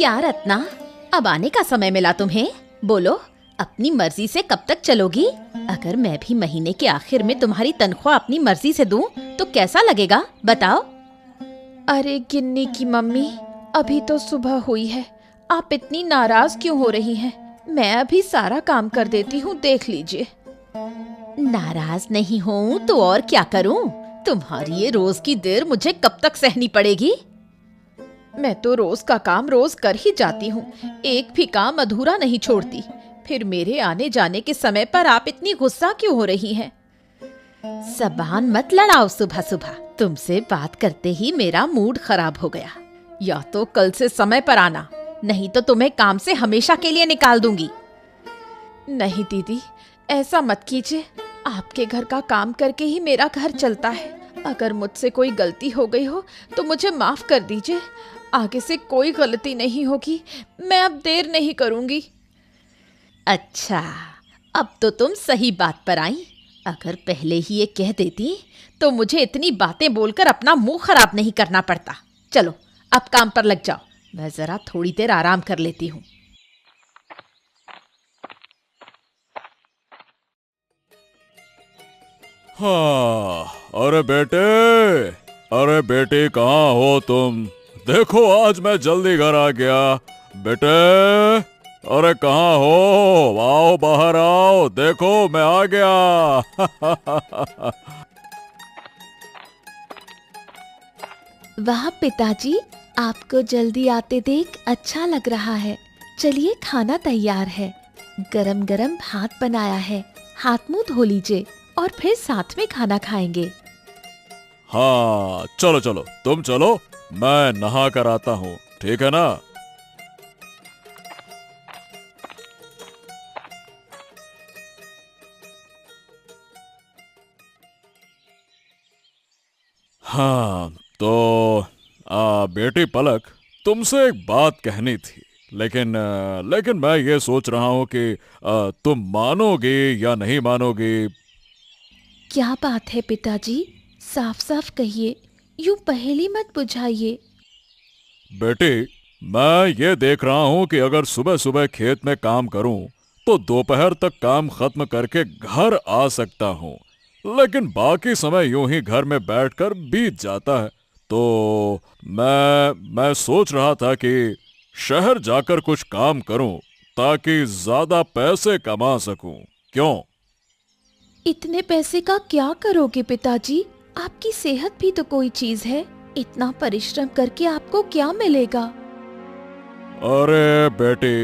क्या रत्ना, अब आने का समय मिला तुम्हें? बोलो, अपनी मर्जी से कब तक चलोगी? अगर मैं भी महीने के आखिर में तुम्हारी तनख्वाह अपनी मर्जी से दूं, तो कैसा लगेगा बताओ? अरे गिन्नी की मम्मी, अभी तो सुबह हुई है, आप इतनी नाराज क्यों हो रही हैं? मैं अभी सारा काम कर देती हूँ, देख लीजिए। नाराज नहीं हूँ तो और क्या करूँ? तुम्हारी ये रोज की देर मुझे कब तक सहनी पड़ेगी? मैं तो रोज का काम रोज कर ही जाती हूँ, एक भी काम अधूरा नहीं छोड़ती। फिर मेरे आने जाने के समय पर आप इतनी गुस्सा क्यों हो रही हैं? ज़बान मत लड़ाओ सुबह सुबह। तुमसे बात करते ही मेरा मूड खराब हो गया। या तो कल से समय पर आना, नहीं तो तुम्हें काम से हमेशा के लिए निकाल दूंगी। नहीं दीदी, ऐसा मत कीजिए। आपके घर का काम करके ही मेरा घर चलता है। अगर मुझसे कोई गलती हो गई हो तो मुझे माफ कर दीजिए। आगे से कोई गलती नहीं होगी। मैं अब देर नहीं करूंगी। अच्छा, अब तो तुम सही बात पर आई। अगर पहले ही ये कह देती तो मुझे इतनी बातें बोलकर अपना मुंह खराब नहीं करना पड़ता। चलो अब काम पर लग जाओ, मैं जरा थोड़ी देर आराम कर लेती हूँ। हाँ, अरे बेटे, अरे बेटी कहाँ हो तुम? देखो आज मैं जल्दी घर आ गया। बेटे, अरे कहाँ हो? आओ बाहर आओ, देखो मैं आ गया। वाह पिताजी, आपको जल्दी आते देख अच्छा लग रहा है। चलिए खाना तैयार है। गरम गरम भात बनाया है, हाथ मुंह धो लीजिए और फिर साथ में खाना खाएंगे। हाँ चलो चलो, तुम चलो, मैं नहा कर आता हूँ, ठीक है ना? हाँ तो बेटी पलक, तुमसे एक बात कहनी थी, लेकिन मैं ये सोच रहा हूँ कि तुम मानोगी या नहीं मानोगी। क्या बात है पिताजी, साफ साफ कहिए, यूं पहेली मत बुझाइए। बेटी, मैं ये देख रहा हूँ कि अगर सुबह सुबह खेत में काम करूँ तो दोपहर तक काम खत्म करके घर आ सकता हूँ, लेकिन बाकी समय यूं ही घर में बैठकर बीत जाता है। तो मैं सोच रहा था कि शहर जाकर कुछ काम करूं ताकि ज्यादा पैसे कमा सकूं। क्यों? इतने पैसे का क्या करोगे पिताजी? आपकी सेहत भी तो कोई चीज है। इतना परिश्रम करके आपको क्या मिलेगा? अरे बेटी,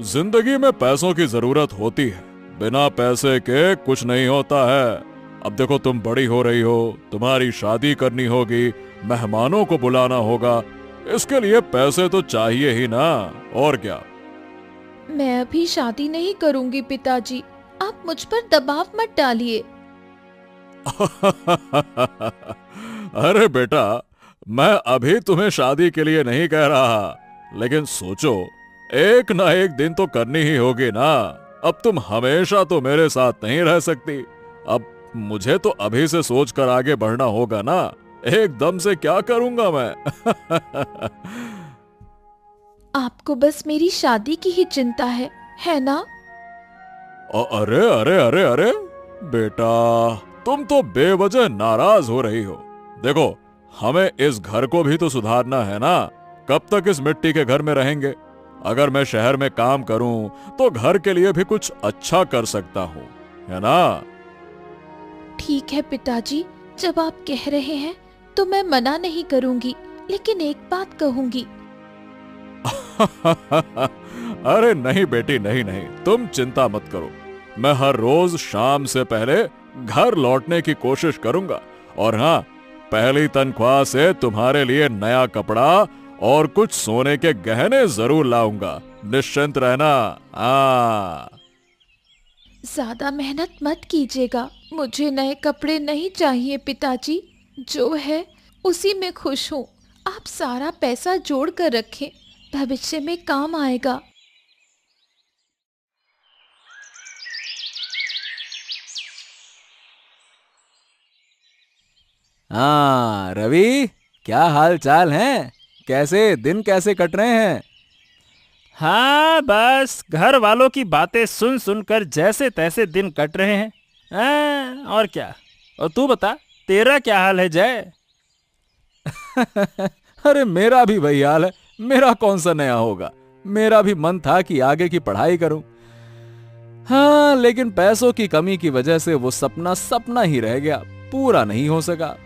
जिंदगी में पैसों की जरूरत होती है, बिना पैसे के कुछ नहीं होता है। अब देखो तुम बड़ी हो रही हो, तुम्हारी शादी करनी होगी, मेहमानों को बुलाना होगा, इसके लिए पैसे तो चाहिए ही ना, और क्या। मैं अभी शादी नहीं करूंगी पिताजी, आप मुझ पर दबाव मत डालिए। अरे बेटा, मैं अभी तुम्हें शादी के लिए नहीं कह रहा, लेकिन सोचो, एक ना एक दिन तो करनी ही होगी ना। अब तुम हमेशा तो मेरे साथ नहीं रह सकती। अब मुझे तो अभी से सोचकर आगे बढ़ना होगा ना, एकदम से क्या करूंगा मैं। आपको बस मेरी शादी की ही चिंता है ना? अरे अरे अरे अरे बेटा, तुम तो बेवजह नाराज हो रही हो। देखो, हमें इस घर को भी तो सुधारना है ना। कब तक इस मिट्टी के घर में रहेंगे? अगर मैं शहर में काम करूं तो घर के लिए भी कुछ अच्छा कर सकता हूं, है ना? ठीक है पिताजी, जब आप कह रहे हैं तो मैं मना नहीं करूंगी, लेकिन एक बात कहूंगी। अरे नहीं बेटी, नहीं नहीं, तुम चिंता मत करो। मैं हर रोज शाम से पहले घर लौटने की कोशिश करूंगा, और हाँ, पहली तनख्वाह से तुम्हारे लिए नया कपड़ा और कुछ सोने के गहने जरूर लाऊंगा, निश्चिंत रहना। ज्यादा मेहनत मत कीजिएगा, मुझे नए कपड़े नहीं चाहिए पिताजी। जो है उसी में खुश हूँ। आप सारा पैसा जोड़ कर रखें, भविष्य में काम आएगा। हाँ रवि, क्या हाल चाल है? कैसे दिन कैसे कट रहे हैं? हाँ, बस घर वालों की बातें सुन सुनकर जैसे तैसे दिन कट रहे हैं। और क्या। और तू बता, तेरा क्या हाल है जय? अरे मेरा भी वही हाल है। मेरा कौन सा नया होगा। मेरा भी मन था कि आगे की पढ़ाई करूं। हाँ, लेकिन पैसों की कमी की वजह से वो सपना सपना ही रह गया, पूरा नहीं हो सका।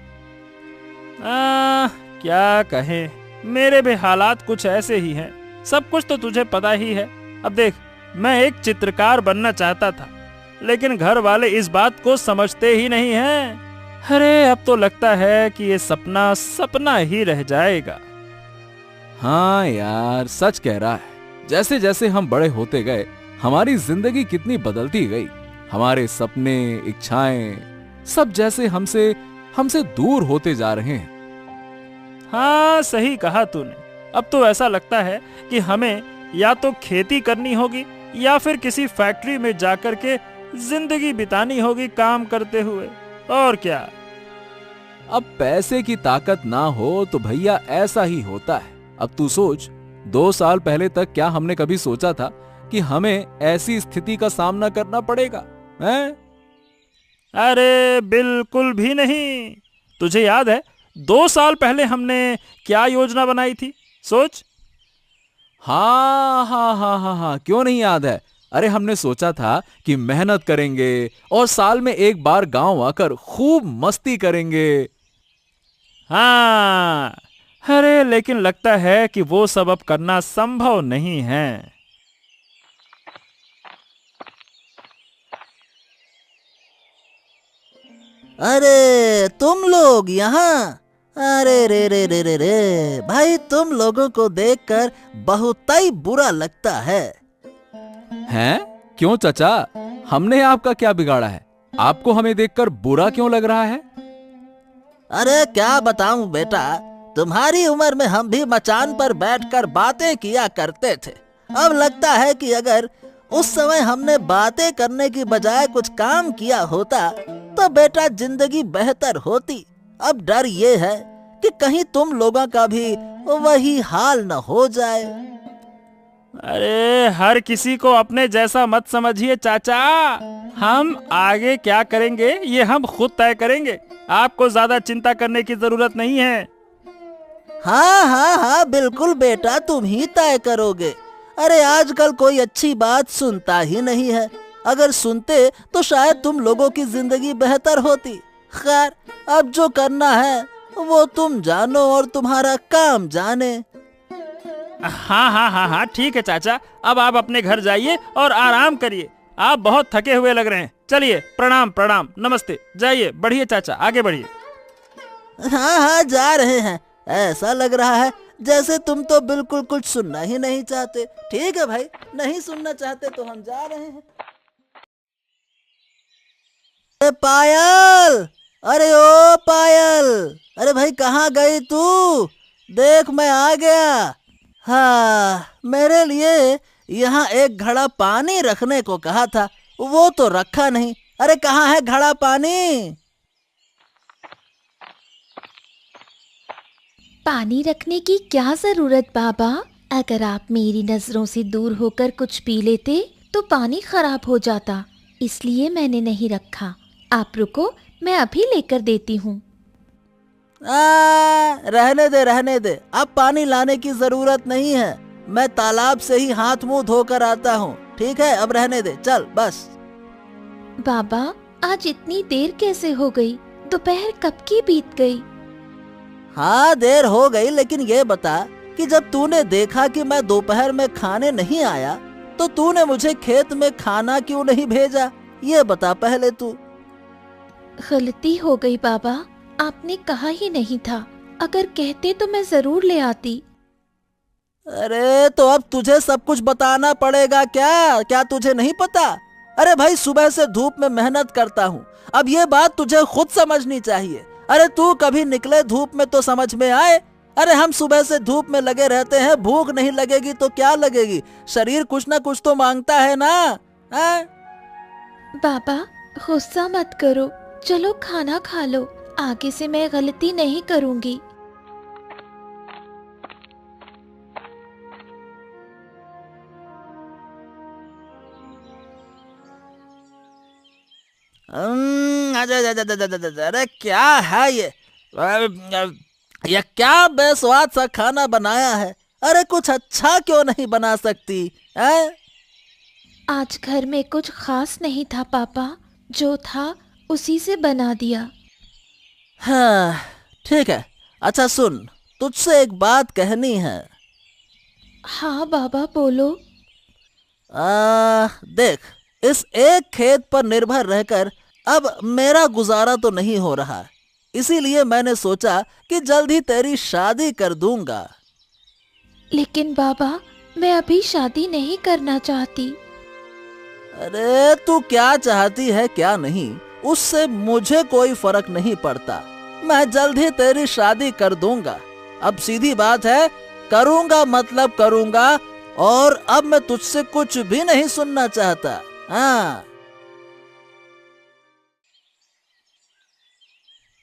क्या कहें, मेरे भी हालात कुछ ऐसे ही हैं। सब कुछ तो तुझे पता ही है। अब देख, मैं एक चित्रकार बनना चाहता था, लेकिन घर वाले इस बात को समझते ही नहीं हैं। अरे अब तो लगता है कि ये सपना सपना ही रह जाएगा। हाँ यार, सच कह रहा है। जैसे जैसे हम बड़े होते गए, हमारी जिंदगी कितनी बदलती गई। हमारे सपने, इच्छाएं सब जैसे हमसे हमसे दूर होते जा रहे हैं। हाँ, सही कहा तूने। अब तो ऐसा लगता है कि हमें या तो खेती करनी होगी या फिर किसी फैक्ट्री में जाकर के जिंदगी बितानी होगी काम करते हुए। और क्या। अब पैसे की ताकत ना हो तो भैया ऐसा ही होता है। अब तू सोच, 2 साल पहले तक क्या हमने कभी सोचा था कि हमें ऐसी स्थिति का सामना करना पड़ेगा, हैं? अरे बिल्कुल भी नहीं। तुझे याद है 2 साल पहले हमने क्या योजना बनाई थी? सोच। हाँ हाँ हाँ हाँ हाँ, क्यों नहीं याद है। अरे हमने सोचा था कि मेहनत करेंगे और साल में एक बार गांव आकर खूब मस्ती करेंगे। हाँ, अरे लेकिन लगता है कि वो सब अब करना संभव नहीं है। अरे तुम लोग यहाँ। अरे रे रे रे रे रे भाई, तुम लोगों को देखकर बहुत ही बुरा लगता है। हैं? क्यों चाचा, हमने आपका क्या बिगाड़ा है? आपको हमें देखकर बुरा क्यों लग रहा है? अरे क्या बताऊं बेटा, तुम्हारी उम्र में हम भी मचान पर बैठकर बातें किया करते थे। अब लगता है कि अगर उस समय हमने बातें करने की बजाय कुछ काम किया होता तो बेटा जिंदगी बेहतर होती। अब डर ये है कि कहीं तुम लोगों का भी वही हाल न हो जाए। अरे हर किसी को अपने जैसा मत समझिए चाचा। हम आगे क्या करेंगे ये हम खुद तय करेंगे। आपको ज्यादा चिंता करने की जरूरत नहीं है। हाँ हाँ हाँ, बिल्कुल बेटा, तुम ही तय करोगे। अरे आजकल कोई अच्छी बात सुनता ही नहीं है। अगर सुनते तो शायद तुम लोगों की जिंदगी बेहतर होती। खैर, अब जो करना है वो तुम जानो और तुम्हारा काम जाने। हाँ हाँ हाँ हाँ, ठीक है चाचा। अब आप अपने घर जाइए और आराम करिए। आप बहुत थके हुए लग रहे हैं। चलिए, प्रणाम प्रणाम, नमस्ते। जाइए, बढ़िए चाचा, आगे बढ़िए। हाँ हाँ, जा रहे हैं। ऐसा लग रहा है जैसे तुम तो बिल्कुल कुछ सुनना ही नहीं चाहते। ठीक है भाई, नहीं सुनना चाहते तो हम जा रहे हैं। अरे पायल, अरे ओ पायल, अरे भाई कहाँ गई तू? देख मैं आ गया। हाँ, मेरे लिए यहाँ एक घड़ा पानी रखने को कहा था, वो तो रखा नहीं। अरे कहाँ है घड़ा पानी? पानी रखने की क्या जरूरत बाबा? अगर आप मेरी नजरों से दूर होकर कुछ पी लेते तो पानी खराब हो जाता, इसलिए मैंने नहीं रखा। आप रुको, मैं अभी लेकर देती हूँ। रहने दे। अब पानी लाने की जरूरत नहीं है। मैं तालाब से ही हाथ मुंह धोकर आता हूँ। ठीक है, अब रहने दे, चल बस। बाबा, आज इतनी देर कैसे हो गई? दोपहर कब की बीत गई? हाँ, देर हो गई, लेकिन ये बता कि जब तूने देखा कि मैं दोपहर में खाने नहीं आया तो तूने मुझे खेत में खाना क्यों नहीं भेजा? ये बता पहले तू। गलती हो गई बाबा, आपने कहा ही नहीं था। अगर कहते तो मैं जरूर ले आती। अरे तो अब तुझे सब कुछ बताना पड़ेगा क्या? क्या तुझे नहीं पता? अरे भाई, सुबह से धूप में मेहनत करता हूँ। अब ये बात तुझे खुद समझनी चाहिए। अरे तू कभी निकले धूप में तो समझ में आए। अरे हम सुबह से धूप में लगे रहते हैं, भूख नहीं लगेगी तो क्या लगेगी? शरीर कुछ ना कुछ तो मांगता है ना। बाबा, गुस्सा मत करो, चलो खाना खा लो। आगे से मैं गलती नहीं करूंगी। अरे क्या है ये? ये क्या बेस्वाद सा खाना बनाया है? अरे कुछ अच्छा क्यों नहीं बना सकती है? आज घर में कुछ खास नहीं था पापा, जो था उसी से बना दिया। हाँ ठीक है। अच्छा सुन, तुझसे एक बात कहनी है। हाँ बाबा बोलो। देख, इस एक खेत पर निर्भर रहकर अब मेरा गुजारा तो नहीं हो रहा, इसीलिए मैंने सोचा कि जल्द ही तेरी शादी कर दूंगा। लेकिन बाबा, मैं अभी शादी नहीं करना चाहती। अरे तू क्या चाहती है क्या नहीं, उससे मुझे कोई फर्क नहीं पड़ता। मैं जल्द ही तेरी शादी कर दूंगा। अब सीधी बात है, करूंगा मतलब करूंगा, और अब मैं तुझसे कुछ भी नहीं सुनना चाहता। हाँ।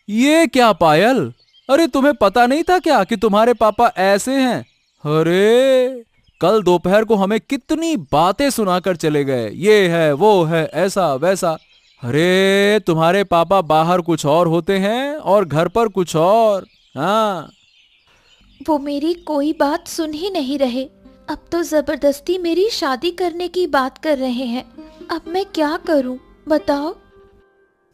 ये क्या पायल? अरे तुम्हें पता नहीं था क्या कि तुम्हारे पापा ऐसे हैं? अरे कल दोपहर को हमें कितनी बातें सुनाकर चले गए, ये है वो है ऐसा वैसा। अरे तुम्हारे पापा बाहर कुछ और होते हैं और घर पर कुछ और। हाँ, वो मेरी कोई बात सुन ही नहीं रहे। अब तो जबरदस्ती मेरी शादी करने की बात कर रहे हैं। अब मैं क्या करूं बताओ?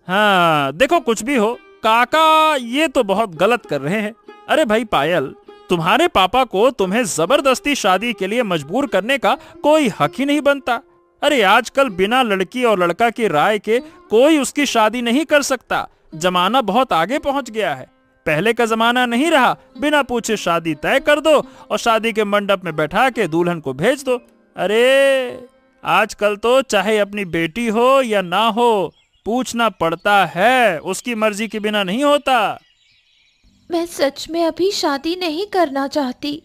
हाँ देखो, कुछ भी हो काका, ये तो बहुत गलत कर रहे हैं। अरे भाई पायल, तुम्हारे पापा को तुम्हें जबरदस्ती शादी के लिए मजबूर करने का कोई हक ही नहीं बनता। अरे आजकल बिना लड़की और लड़का की राय के कोई उसकी शादी नहीं कर सकता। जमाना बहुत आगे पहुंच गया है। पहले का जमाना नहीं रहा, बिना पूछे शादी तय कर दो और शादी के मंडप में बैठा के दुल्हन को भेज दो। अरे आजकल तो चाहे अपनी बेटी हो या ना हो, पूछना पड़ता है, उसकी मर्जी के बिना नहीं होता। मैं सच में अभी शादी नहीं करना चाहती।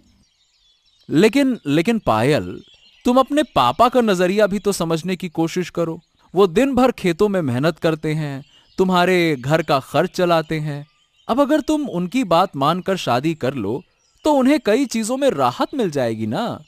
लेकिन पायल, तुम अपने पापा का नजरिया भी तो समझने की कोशिश करो। वो दिन भर खेतों में मेहनत करते हैं, तुम्हारे घर का खर्च चलाते हैं। अब अगर तुम उनकी बात मानकर शादी कर लो तो उन्हें कई चीजों में राहत मिल जाएगी ना।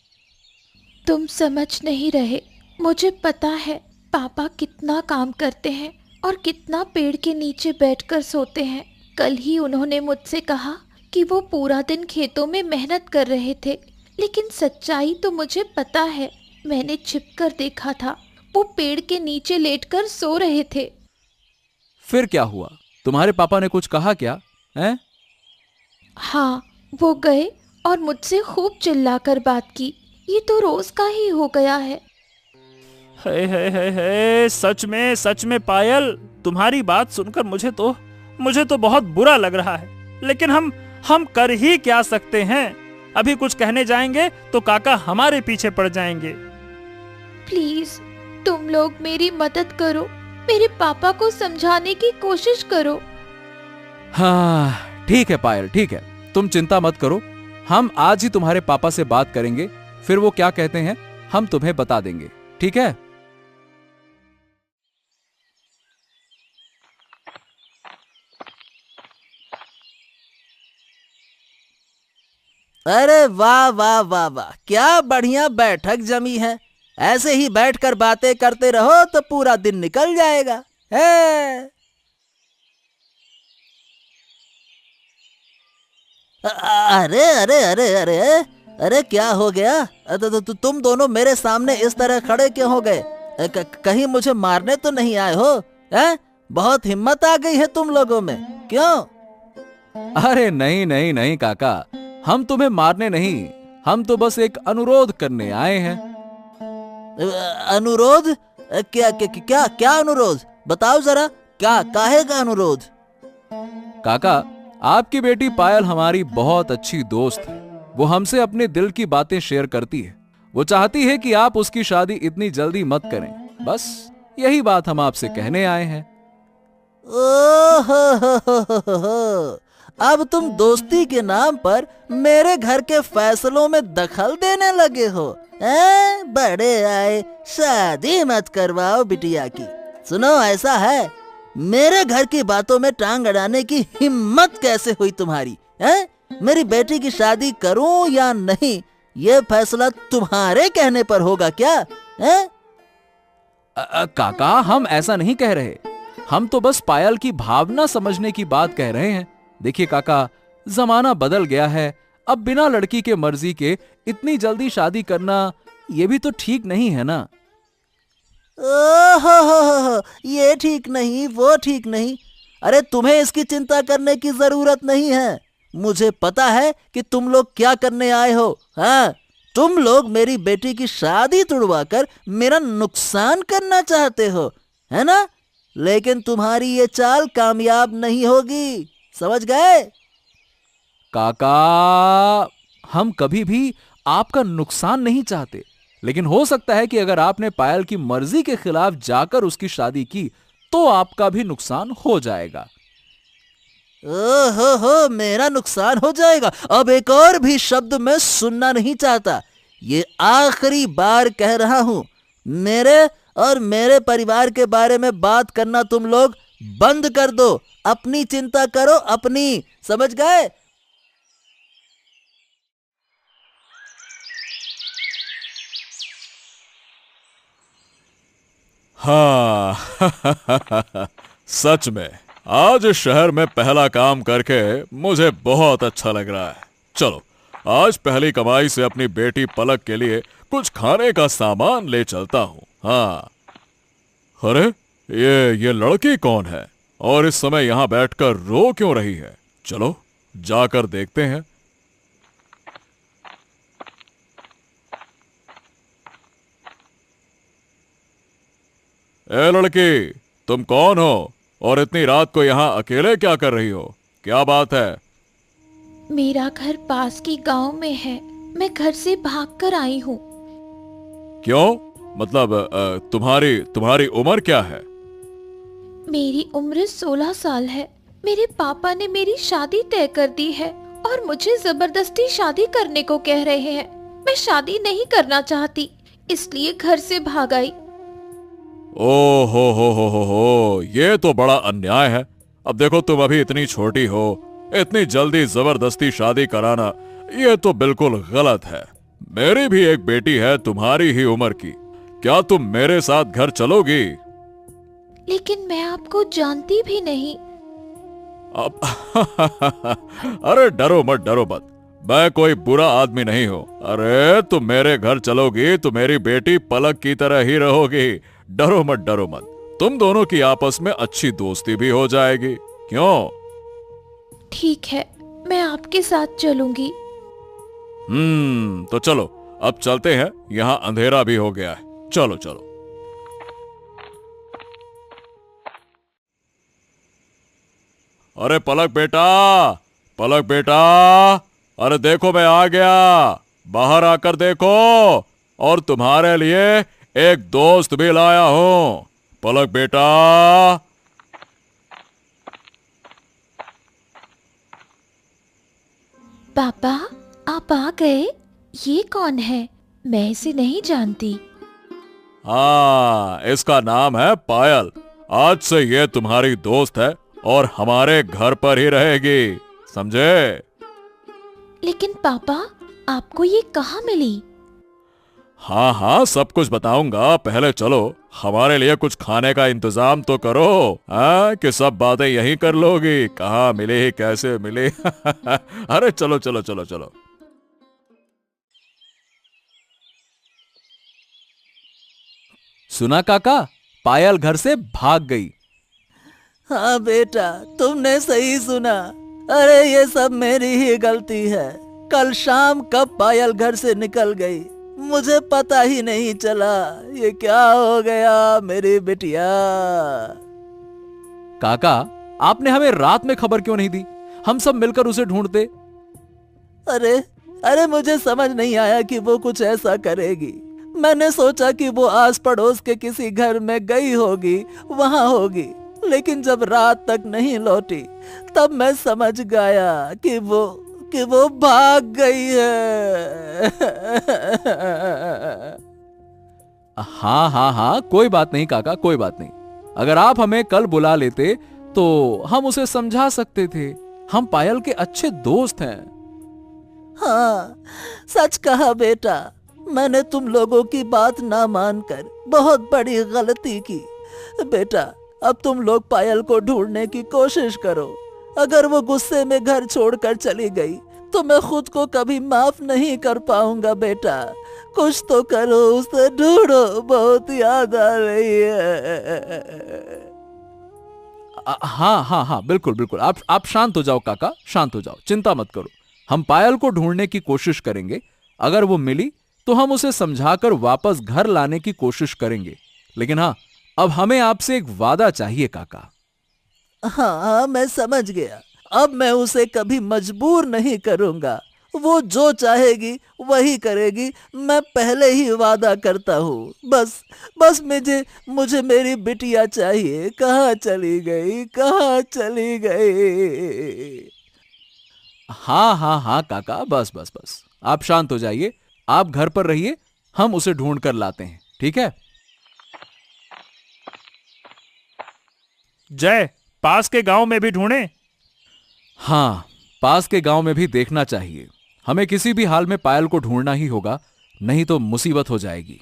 तुम समझ नहीं रहे। मुझे पता है पापा कितना काम करते हैं और कितना पेड़ के नीचे बैठकर सोते हैं। कल ही उन्होंने मुझसे कहा कि वो पूरा दिन खेतों में मेहनत कर रहे थे, लेकिन सच्चाई तो मुझे पता है। मैंने छिपकर देखा था, वो पेड़ के नीचे लेटकर सो रहे थे। फिर क्या हुआ? तुम्हारे पापा ने कुछ कहा क्या? हैं? हाँ, वो गए और मुझसे खूब चिल्लाकर बात की। ये तो रोज का ही हो गया है। है, सच में पायल, तुम्हारी बात सुनकर मुझे तो बहुत बुरा लग रहा है। लेकिन हम कर ही क्या सकते हैं? अभी कुछ कहने जाएंगे तो काका हमारे पीछे पड़ जाएंगे। प्लीज तुम लोग मेरी मदद करो, मेरे पापा को समझाने की कोशिश करो। हाँ ठीक है पायल, ठीक है, तुम चिंता मत करो। हम आज ही तुम्हारे पापा से बात करेंगे, फिर वो क्या कहते हैं हम तुम्हें बता देंगे, ठीक है? अरे वाह वाह वाह वाह, क्या बढ़िया बैठक जमी है। ऐसे ही बैठकर बातें करते रहो तो पूरा दिन निकल जाएगा। है अरे अरे अरे अरे अरे क्या हो गया? तुम दोनों मेरे सामने इस तरह खड़े क्यों हो गए? कहीं मुझे मारने तो नहीं आए हो? हैं? बहुत हिम्मत आ गई है तुम लोगों में, क्यों? अरे नहीं नहीं नहीं काका, हम तुम्हें मारने नहीं, हम तो बस एक अनुरोध करने आए हैं। अनुरोध? क्या क्या क्या क्या अनुरोध? बताओ जरा, क्या काहे का अनुरोध? काका, आपकी बेटी पायल हमारी बहुत अच्छी दोस्त है। वो हमसे अपने दिल की बातें शेयर करती है। वो चाहती है कि आप उसकी शादी इतनी जल्दी मत करें। बस यही बात हम आपसे कहने आए हैं। ओहो, अब तुम दोस्ती के नाम पर मेरे घर के फैसलों में दखल देने लगे हो? बड़े आए, शादी मत करवाओ बिटिया की। सुनो, ऐसा है, मेरे घर की बातों में टांग अड़ाने की हिम्मत कैसे हुई तुम्हारी? मेरी बेटी की शादी करूं या नहीं, ये फैसला तुम्हारे कहने पर होगा क्या? काका, हम ऐसा नहीं कह रहे। हम तो बस पायल की भावना समझने की बात कह रहे हैं। देखिए काका, जमाना बदल गया है। अब बिना लड़की के मर्जी के इतनी जल्दी शादी करना ये भी तो ठीक नहीं है ना। ओहो, ये ठीक नहीं, वो ठीक नहीं। अरे तुम्हें इसकी चिंता करने की जरूरत नहीं है। मुझे पता है कि तुम लोग क्या करने आए हो। हाँ, तुम लोग मेरी बेटी की शादी तुड़वाकर मेरा नुकसान करना चाहते हो, है ना? लेकिन तुम्हारी ये चाल कामयाब नहीं होगी, समझ गए? काका, हम कभी भी आपका नुकसान नहीं चाहते, लेकिन हो सकता है कि अगर आपने पायल की मर्जी के खिलाफ जाकर उसकी शादी की तो आपका भी नुकसान हो जाएगा। ओहो, मेरा नुकसान हो जाएगा? अब एक और भी शब्द मैं सुनना नहीं चाहता। ये आखिरी बार कह रहा हूं। मेरे और मेरे परिवार के बारे में बात करना तुम लोग बंद कर दो। अपनी चिंता करो, अपनी, समझ गए? हाँ सच में आज इस शहर में पहला काम करके मुझे बहुत अच्छा लग रहा है। चलो, आज पहली कमाई से अपनी बेटी पलक के लिए कुछ खाने का सामान ले चलता हूँ। हाँ, अरे ये लड़की कौन है और इस समय यहाँ बैठकर रो क्यों रही है? चलो जाकर देखते हैं। ए लड़की, तुम कौन हो और इतनी रात को यहाँ अकेले क्या कर रही हो? क्या बात है? मेरा घर पास के गांव में है। मैं घर से भागकर आई हूँ। क्यों? मतलब तुम्हारी उम्र क्या है? मेरी उम्र 16 साल है। मेरे पापा ने मेरी शादी तय कर दी है और मुझे जबरदस्ती शादी करने को कह रहे हैं। मैं शादी नहीं करना चाहती, इसलिए घर से भाग आई। ओ हो, ये तो बड़ा अन्याय है। अब देखो, तुम अभी इतनी छोटी हो, इतनी जल्दी जबरदस्ती शादी कराना ये तो बिल्कुल गलत है। मेरी भी एक बेटी है तुम्हारी ही उम्र की। क्या तुम मेरे साथ घर चलोगी? लेकिन मैं आपको जानती भी नहीं। अब अरे डरो मत, मैं कोई बुरा आदमी नहीं हूँ। अरे तुम मेरे घर चलोगी तो मेरी बेटी पलक की तरह ही रहोगी। डरो मत, तुम दोनों की आपस में अच्छी दोस्ती भी हो जाएगी। क्यों? ठीक है, मैं आपके साथ चलूंगी। तो चलो, अब चलते हैं, यहाँ अंधेरा भी हो गया है। चलो चलो। अरे पलक बेटा, अरे देखो मैं आ गया। बाहर आकर देखो, और तुम्हारे लिए एक दोस्त भी लाया हूं। पलक बेटा। पापा, आप आ गए? ये कौन है? मैं इसे नहीं जानती। हाँ, इसका नाम है पायल। आज से ये तुम्हारी दोस्त है और हमारे घर पर ही रहेगी, समझे? लेकिन पापा, आपको ये कहाँ मिली? हाँ, सब कुछ बताऊंगा। पहले चलो, हमारे लिए कुछ खाने का इंतजाम तो करो। हाँ, कि सब बातें यहीं कर लोगी। कहाँ मिली, कैसे मिली? अरे चलो चलो चलो चलो। सुना काका, पायल घर से भाग गई। हाँ बेटा, तुमने सही सुना। अरे ये सब मेरी ही गलती है। कल शाम कब पायल घर से निकल गई मुझे पता ही नहीं चला। ये क्या हो गया मेरी बिटिया? काका, आपने हमें रात में खबर क्यों नहीं दी? हम सब मिलकर उसे ढूंढते। अरे मुझे समझ नहीं आया कि वो कुछ ऐसा करेगी। मैंने सोचा कि वो आस पड़ोस के किसी घर में गई होगी, वहां होगी। लेकिन जब रात तक नहीं लौटी तब मैं समझ गया कि वो भाग गई है। हाँ, कोई बात नहीं काका, कोई बात नहीं। अगर आप हमें कल बुला लेते तो हम उसे समझा सकते थे। हम पायल के अच्छे दोस्त हैं। हाँ, सच कहा बेटा। मैंने तुम लोगों की बात ना मानकर बहुत बड़ी गलती की। बेटा, अब तुम लोग पायल को ढूंढने की कोशिश करो। अगर वो गुस्से में घर छोड़कर चली गई तो मैं खुद को कभी माफ नहीं कर पाऊंगा बेटा। कुछ तो करो, उसे ढूंढो, बहुत याद आ रही है। हाँ हाँ हाँ, बिल्कुल बिल्कुल, आप शांत हो जाओ काका, शांत हो जाओ, चिंता मत करो। हम पायल को ढूंढने की कोशिश करेंगे। अगर वो मिली तो हम उसे समझाकर वापस घर लाने की कोशिश करेंगे। लेकिन हाँ, अब हमें आपसे एक वादा चाहिए काका। हाँ, मैं समझ गया। अब मैं उसे कभी मजबूर नहीं करूंगा। वो जो चाहेगी वही करेगी, मैं पहले ही वादा करता हूँ। बस मुझे मेरी बिटिया चाहिए। कहाँ चली गई, कहाँ चली गई? हाँ हाँ हाँ काका, बस बस बस, आप शांत हो जाइए। आप घर पर रहिए, हम उसे ढूंढ कर लाते हैं, ठीक है? जय, पास के गांव में भी ढूंढे? हाँ, पास के गांव में भी देखना चाहिए। हमें किसी भी हाल में पायल को ढूंढना ही होगा, नहीं तो मुसीबत हो जाएगी।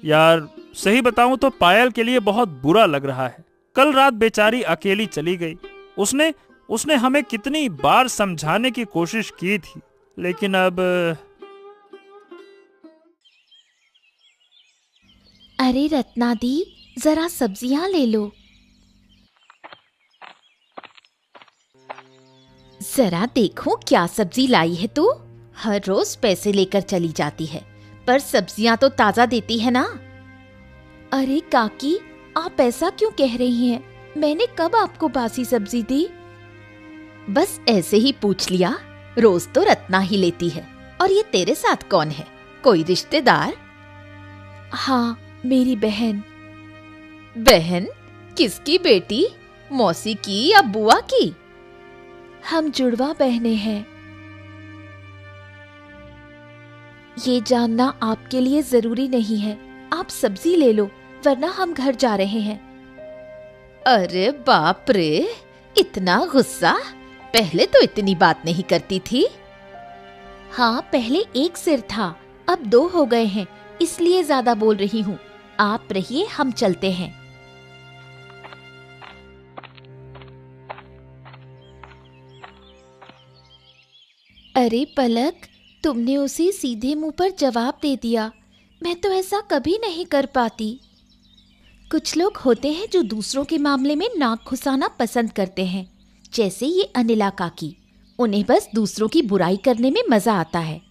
यार सही बताऊं तो पायल के लिए बहुत बुरा लग रहा है। कल रात बेचारी अकेली चली गई। उसने हमें कितनी बार समझाने की कोशिश की थी, लेकिन अब। अरे रत्ना दी, जरा सब्जियां ले लो। जरा देखो क्या सब्जी लाई है तू। हर रोज पैसे लेकर चली जाती है, पर सब्जियां तो ताजा देती है ना। अरे काकी, आप ऐसा क्यों कह रही हैं? मैंने कब आपको बासी सब्जी दी? बस ऐसे ही पूछ लिया। रोज तो रत्ना ही लेती है। और ये तेरे साथ कौन है? कोई रिश्तेदार? हाँ, मेरी बहन। बहन? किसकी बेटी? मौसी की या बुआ की? हम जुड़वा बहनें हैं। ये जानना आपके लिए जरूरी नहीं है। आप सब्जी ले लो, वरना हम घर जा रहे हैं। अरे बाप रे, इतना गुस्सा? पहले तो इतनी बात नहीं करती थी। हाँ, पहले एक सिर था, अब 2 हो गए हैं, इसलिए ज्यादा बोल रही हूँ। आप रहिए, हम चलते हैं। अरे पलक, तुमने उसे सीधे मुंह पर जवाब दे दिया। मैं तो ऐसा कभी नहीं कर पाती। कुछ लोग होते हैं जो दूसरों के मामले में नाक घुसाना पसंद करते हैं, जैसे ये अनिला काकी। उन्हें बस दूसरों की बुराई करने में मजा आता है।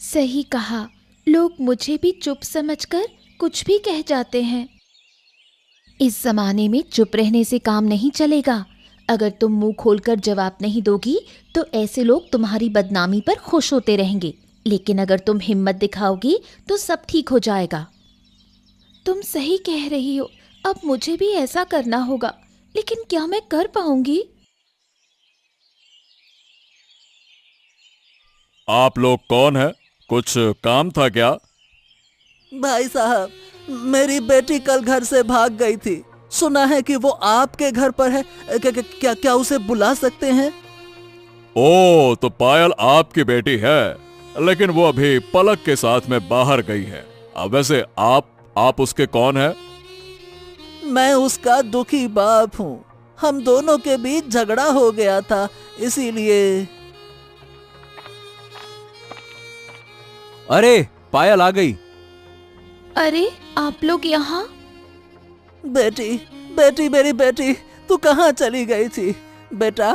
सही कहा, लोग मुझे भी चुप समझकर कुछ भी कह जाते हैं। इस जमाने में चुप रहने से काम नहीं चलेगा। अगर तुम मुंह खोलकर जवाब नहीं दोगी तो ऐसे लोग तुम्हारी बदनामी पर खुश होते रहेंगे, लेकिन अगर तुम हिम्मत दिखाओगी तो सब ठीक हो जाएगा। तुम सही कह रही हो, अब मुझे भी ऐसा करना होगा, लेकिन क्या मैं कर पाऊंगी? आप लोग कौन है? कुछ काम था क्या? भाई साहब, मेरी बेटी कल घर से भाग गई थी। सुना है कि वो आपके घर पर है। क्या उसे बुला सकते हैं? ओ, तो पायल आपकी बेटी है, लेकिन वो अभी पलक के साथ में बाहर गई है। अब वैसे आप उसके कौन है? मैं उसका दुखी बाप हूँ। हम दोनों के बीच झगड़ा हो गया था, इसीलिए। अरे पायल आ गई। अरे आप लोग यहाँ? बेटी मेरी बेटी, तू कहाँ चली गई थी? बेटा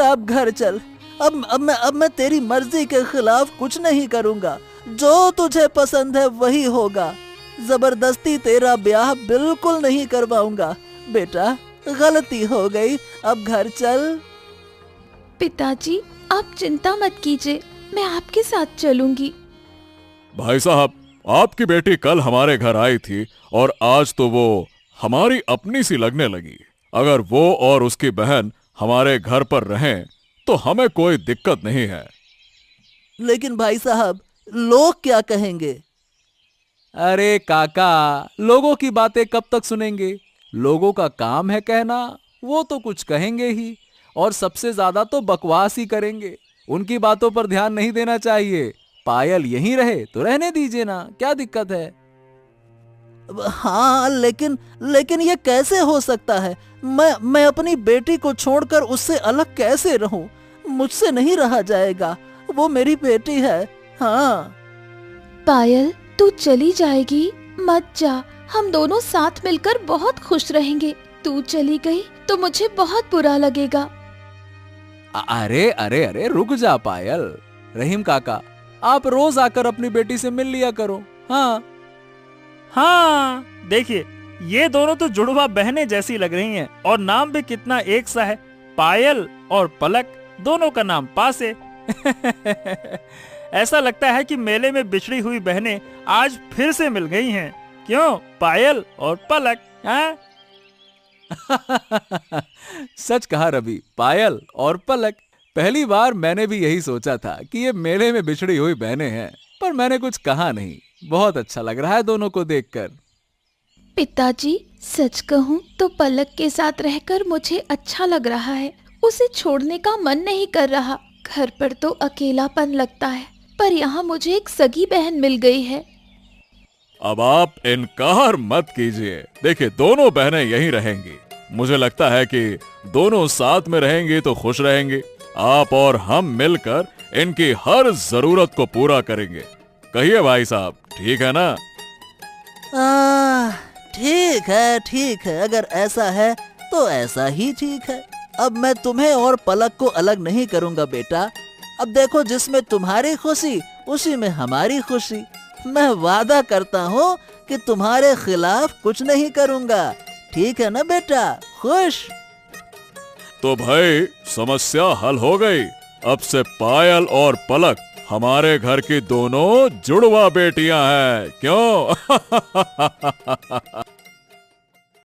अब घर चल। अब मैं तेरी मर्जी के खिलाफ कुछ नहीं करूँगा। जो तुझे पसंद है वही होगा। जबरदस्ती तेरा ब्याह बिल्कुल नहीं करवाऊंगा। बेटा, गलती हो गई, अब घर चल। पिताजी, आप चिंता मत कीजिए, मैं आपके साथ चलूंगी। भाई साहब, आपकी बेटी कल हमारे घर आई थी और आज तो वो हमारी अपनी सी लगने लगी। अगर वो और उसकी बहन हमारे घर पर रहें तो हमें कोई दिक्कत नहीं है। लेकिन भाई साहब, लोग क्या कहेंगे? अरे काका, लोगों की बातें कब तक सुनेंगे? लोगों का काम है कहना, वो तो कुछ कहेंगे ही, और सबसे ज्यादा तो बकवास ही करेंगे। उनकी बातों पर ध्यान नहीं देना चाहिए। पायल यहीं रहे तो रहने दीजिए ना, क्या दिक्कत है? हाँ, लेकिन ये कैसे हो सकता है? मैं अपनी बेटी को छोड़कर उससे अलग कैसे रहूं? मुझसे नहीं रहा जाएगा, वो मेरी बेटी है। हाँ। पायल, तू चली जाएगी? मत जा, हम दोनों साथ मिलकर बहुत खुश रहेंगे। तू चली गई तो मुझे बहुत बुरा लगेगा। अरे अरे अरे रुक जा पायल। रहीम काका, आप रोज आकर अपनी बेटी से मिल लिया करो। हाँ हाँ, देखिए ये दोनों तो जुड़वा बहनें जैसी लग रही हैं और नाम भी कितना एक सा है, पायल और पलक, दोनों का नाम पास है। ऐसा लगता है कि मेले में बिछड़ी हुई बहनें आज फिर से मिल गई हैं। क्यों पायल और पलक? हाँ? सच कहा रवि, पायल और पलक। पहली बार मैंने भी यही सोचा था कि ये मेले में बिछड़ी हुई बहनें हैं, पर मैंने कुछ कहा नहीं। बहुत अच्छा लग रहा है दोनों को देखकर। पिताजी, सच कहूँ तो पलक के साथ रहकर मुझे अच्छा लग रहा है। उसे छोड़ने का मन नहीं कर रहा। घर पर तो अकेलापन लगता है, पर यहाँ मुझे एक सगी बहन मिल गई है। अब आप इनकार मत कीजिए। देखिए दोनों बहनें यहीं रहेंगी। मुझे लगता है कि दोनों साथ में रहेंगी तो खुश रहेंगी। आप और हम मिलकर इनकी हर जरूरत को पूरा करेंगे। कहिए भाई साहब, ठीक है ना? ठीक है, अगर ऐसा है तो ऐसा ही ठीक है। अब मैं तुम्हें और पलक को अलग नहीं करूंगा बेटा। अब देखो, जिसमें तुम्हारी खुशी उसी में हमारी खुशी। मैं वादा करता हूँ कि तुम्हारे खिलाफ कुछ नहीं करूंगा। ठीक है ना बेटा? खुश? तो भाई समस्या हल हो गई। अब से पायल और पलक हमारे घर की दोनों जुड़वा बेटियां हैं। क्यों?